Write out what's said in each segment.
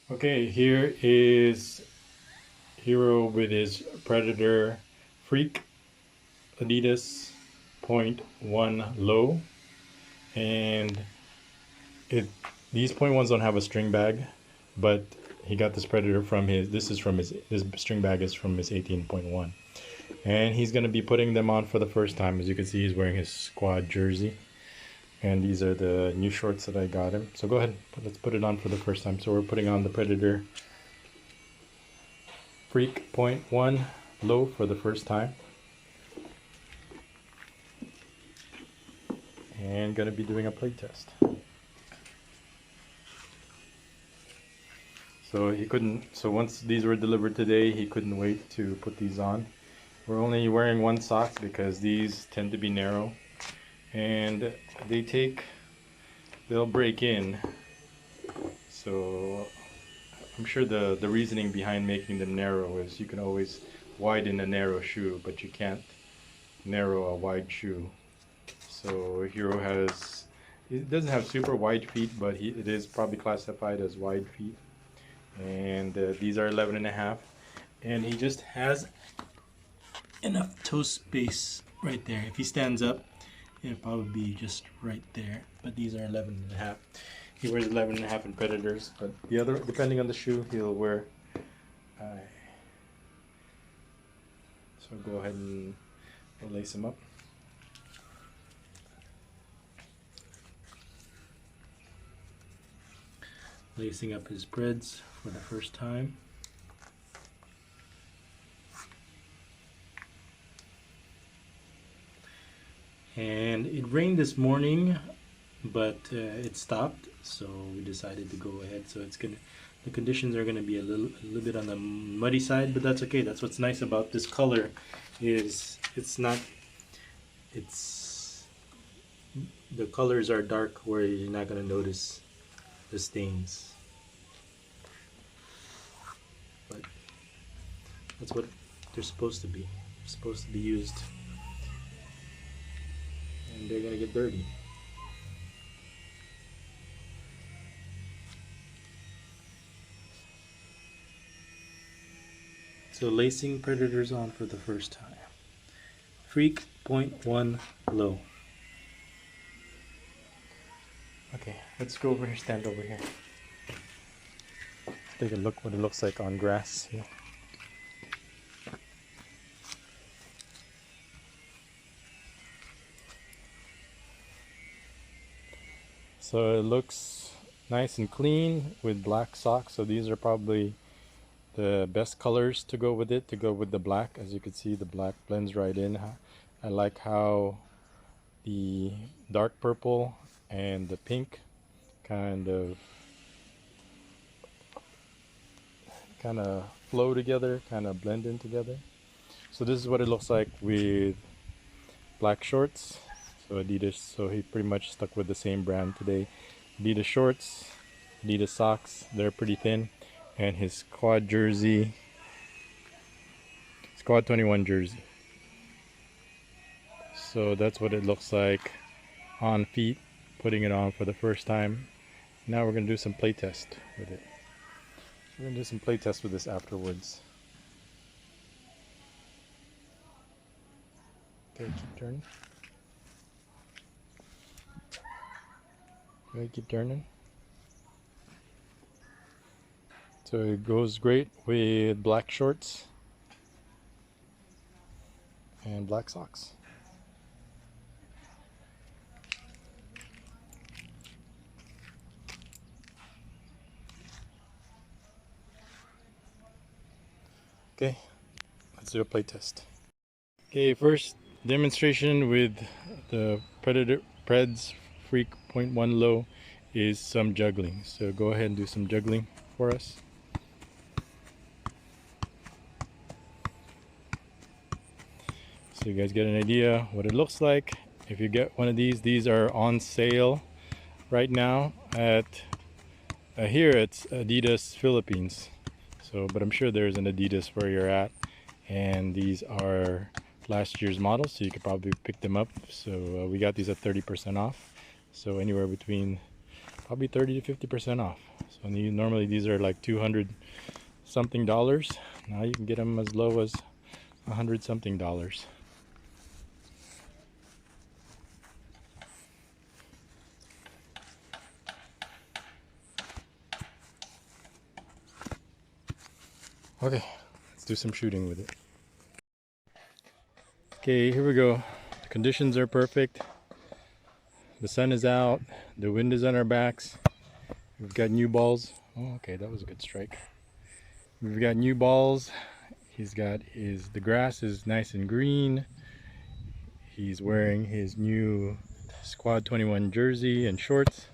Okay, here is Hero with his Predator Freak Adidas .1 low, and it these .1s don't have a string bag, but he got this Predator from his. This string bag is from his 18.1, and he's gonna be putting them on for the first time. As you can see, he's wearing his squad jersey, and these are the new shorts that I got him. So go ahead, let's put it on for the first time. So we're putting on the Predator Freak .1 low for the first time, and gonna be doing a play test. So he couldn't. So once these were delivered today, he couldn't wait to put these on. We're only wearing one sock because these tend to be narrow, and they'll break in. So I'm sure the reasoning behind making them narrow is you can always widen a narrow shoe, but you can't narrow a wide shoe. So Hero it doesn't have super wide feet, but it is probably classified as wide feet. And these are 11.5, and he just has enough toe space right there. If he stands up, it'll probably be just right there, but these are 11.5. He wears 11.5 in Predators, but the other, depending on the shoe, he'll wear. So go ahead and we'll lace him up. Lacing up his Preds for the first time. And it rained this morning, but it stopped, so we decided to go ahead. So the conditions are gonna be a little bit on the muddy side, but that's okay. That's what's nice about this color, is the colors are dark where you're not gonna notice the stains. But that's what they're supposed to be. They're supposed to be used, and they're gonna get dirty. So lacing Predators on for the first time. Freak .1 low. Okay, let's go over here, stand over here. Take a look what it looks like on grass here. So it looks nice and clean with black socks. So these are probably the best colors to go with it, to go with the black. As you can see, the black blends right in. I like how the dark purple and the pink kind of flow together, kind of blend in together. So this is what it looks like with black shorts. So Adidas, so he pretty much stuck with the same brand today. Adidas shorts, Adidas socks, they're pretty thin, and his squad 21 jersey. So that's what it looks like on feet, putting it on for the first time. Now we're gonna do some play test with it. We're gonna do some play test with this afterwards. Okay, keep turning. Okay, keep turning. So it goes great with black shorts and black socks. Okay, let's do a play test. Okay, first demonstration with the Predator Preds Freak .1 low is some juggling. So go ahead and do some juggling for us. So you guys get an idea what it looks like. If you get one of these are on sale right now at here it's Adidas Philippines. So, but I'm sure there's an Adidas where you're at, and these are last year's models, so you could probably pick them up. So we got these at 30% off. So anywhere between probably 30 to 50% off. So normally these are like 200 something dollars. Now you can get them as low as 100 something dollars. Okay, let's do some shooting with it. Okay, here we go. The conditions are perfect. The sun is out, the wind is on our backs. We've got new balls. Oh, okay, that was a good strike. We've got new balls. The grass is nice and green. He's wearing his new Squad 21 jersey and shorts.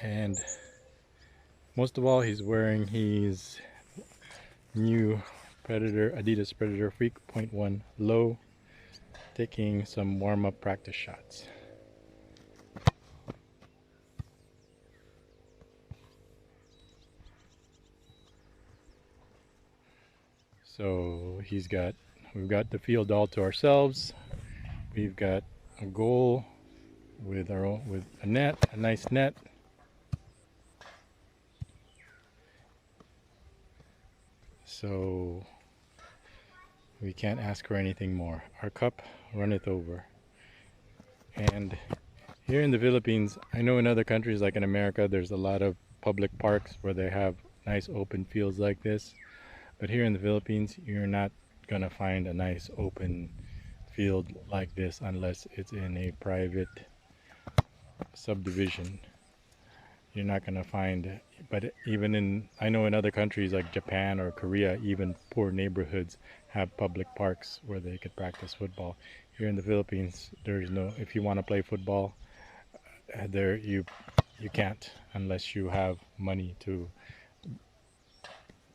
And most of all, he's wearing his new Adidas Predator Freak .1 low, taking some warm-up practice shots. So we've got the field all to ourselves. We've got a goal with a nice net. So we can't ask for anything more. Our cup runneth over. And here in the Philippines, I know in other countries like in America, there's a lot of public parks where they have nice open fields like this. But here in the Philippines, you're not gonna find a nice open field like this unless it's in a private subdivision. You're not gonna find, but I know in other countries like Japan or Korea, even poor neighborhoods have public parks where they could practice football. Here in the Philippines, there's no, if you want to play football, you can't unless you have money to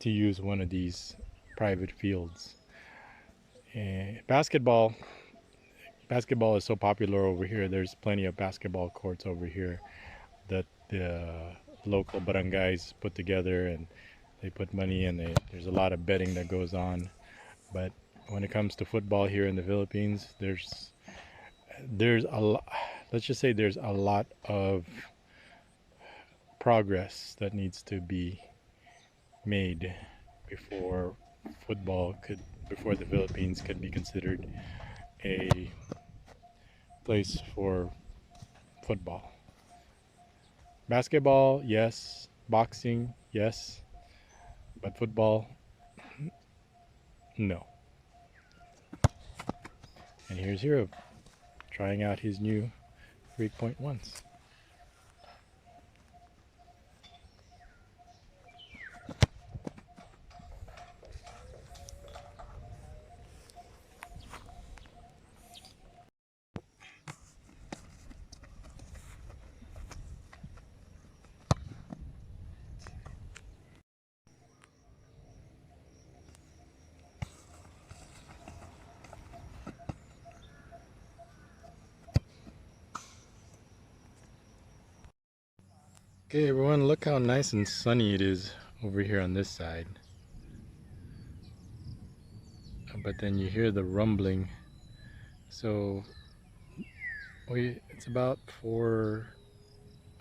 use one of these private fields. Basketball is so popular over here. There's plenty of basketball courts over here that the local barangays put together, and they put money in. There's a lot of betting that goes on. But when it comes to football here in the Philippines, there's a lot, let's just say there's a lot of progress that needs to be made before the Philippines could be considered a place for football. Basketball, yes. Boxing, yes. But football, no. And here's Hero trying out his new 3.1s. Okay everyone, look how nice and sunny it is over here on this side. But then you hear the rumbling. So it's about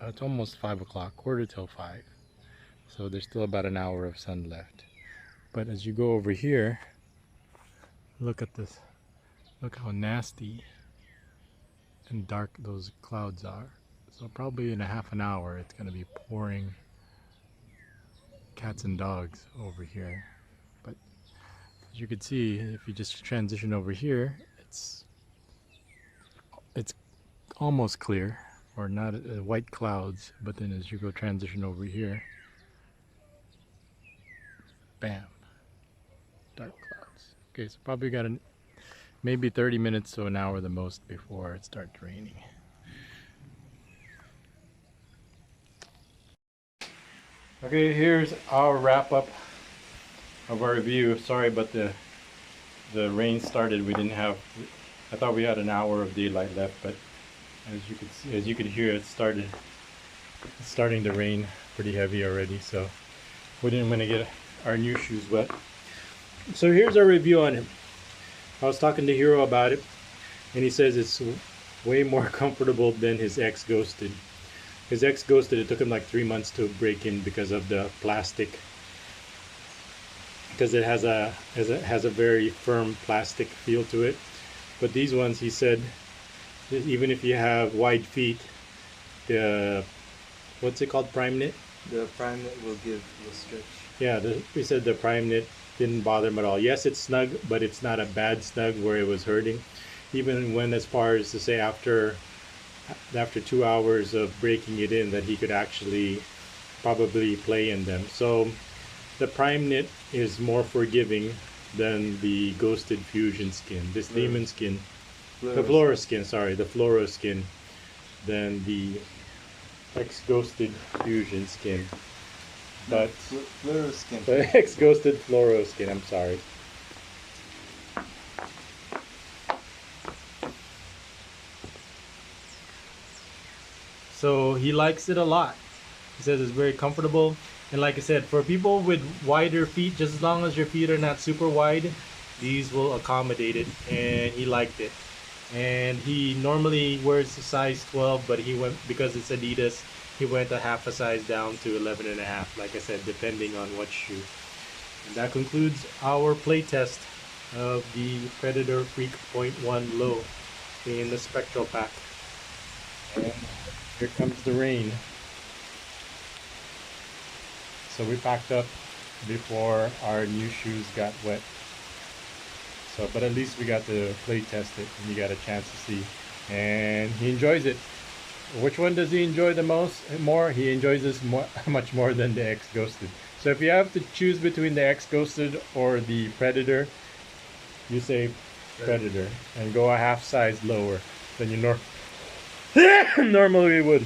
it's almost 5 o'clock, quarter till 5. So there's still about an hour of sun left. But as you go over here, look at this. Look how nasty and dark those clouds are. So probably in a half an hour it's going to be pouring cats and dogs over here. But as you can see, if you just transition over here, it's almost clear, or not white clouds. But then as you go transition over here, bam, dark clouds. Okay, so probably got maybe 30 minutes to an hour the most before it starts raining. Okay, here's our wrap up of our review. Sorry, but the rain started. I thought we had an hour of daylight left, but as you could hear, it's starting to rain pretty heavy already. So we didn't want to get our new shoes wet. So here's our review on him. I was talking to Hero about it, and he says way more comfortable than his X Ghosted. His X Ghosted, it took him like 3 months to break in because of the plastic, because it has a very firm plastic feel to it. But these ones, he said, even if you have wide feet, the what's it called, prime knit? The prime knit will stretch. Yeah, he said the prime knit didn't bother him at all. Yes, it's snug, but it's not a bad snug where it was hurting. Even went as far as to say after 2 hours of breaking it in that he could actually probably play in them. So the prime knit is more forgiving than the ghosted fusion skin. This demon skin, the flora skin, sorry, the fluoro skin, than the X ghosted fusion skin. But fluoro skin. The X ghosted fluoro skin, I'm sorry. So he likes it a lot. He says it's very comfortable. And like I said, for people with wider feet, just as long as your feet are not super wide, these will accommodate it. And he liked it. And he normally wears a size 12, but he went, because it's Adidas, he went a half a size down to 11 and a half, like I said, depending on what shoe. And that concludes our playtest of the Predator Freak 0.1 Low in the Spectral pack. And here comes the rain. So we packed up before our new shoes got wet. So, but at least we got to play test it and you got a chance to see. And he enjoys it. Which one does he enjoy the most? More? He enjoys this much more than the X Ghosted. So if you have to choose between the X Ghosted or the Predator, you say Predator and go a half size lower than you normally would.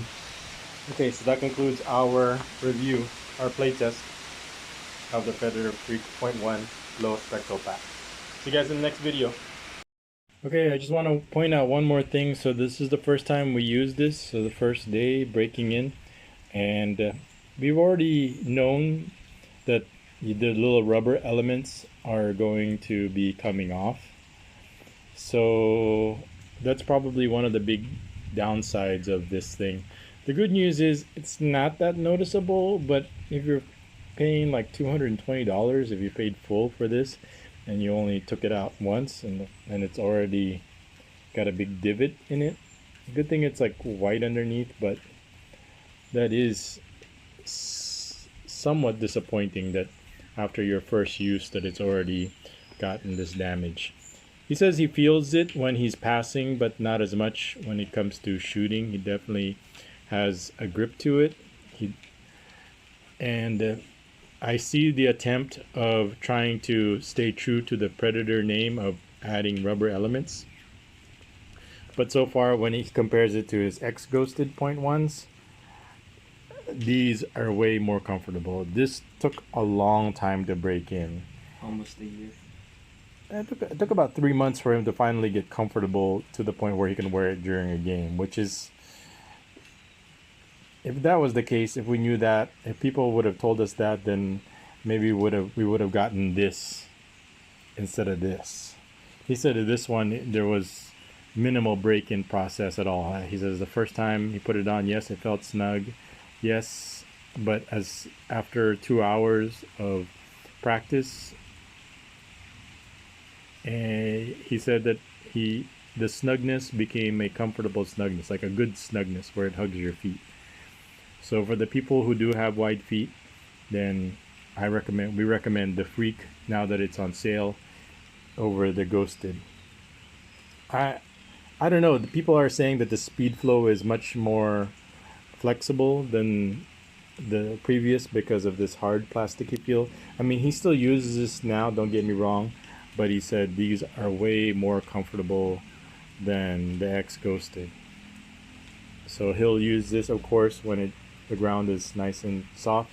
Okay, so that concludes our review, our playtest of the Predator Freak 0.1 Low Spectral Pack. See you guys in the next video. Okay, I just want to point out one more thing. So this is the first time we use this, so the first day breaking in, and we've already known that the little rubber elements are going to be coming off. So that's probably one of the big downsides of this thing. The good news is it's not that noticeable, but if you're paying like $220, if you paid full for this and you only took it out once and it's already got a big divot in it. Good thing it's like white underneath, but that is somewhat disappointing that after your first use that it's already gotten this damage. He says he feels it when he's passing, but not as much when it comes to shooting. He definitely has a grip to it. I see the attempt of trying to stay true to the Predator name of adding rubber elements. But so far, when he compares it to his X Ghosted 0.1s, these are way more comfortable. This took a long time to break in. Almost a year. It took about 3 months for him to finally get comfortable to the point where he can wear it during a game, which is, if that was the case, if we knew that, if people would have told us that, then maybe we would have gotten this instead of this. He said that this one, there was minimal break-in process at all. He says the first time he put it on, yes, it felt snug, yes, but as after 2 hours of practice, he said that the snugness became a comfortable snugness, like a good snugness where it hugs your feet. So for the people who do have wide feet, then we recommend the Freak now that it's on sale over the Ghosted. I don't know. The people are saying that the Speed Flow is much more flexible than the previous because of this hard plasticky feel. I mean, he still uses this now, don't get me wrong, but he said these are way more comfortable than the X Ghosted. So he'll use this, of course, when the ground is nice and soft,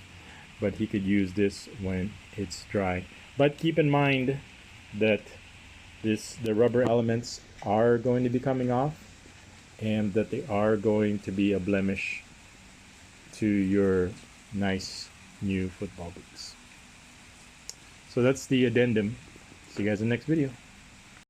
but he could use this when it's dry. But keep in mind that the rubber elements are going to be coming off and that they are going to be a blemish to your nice new football boots. So that's the addendum. See you guys in the next video.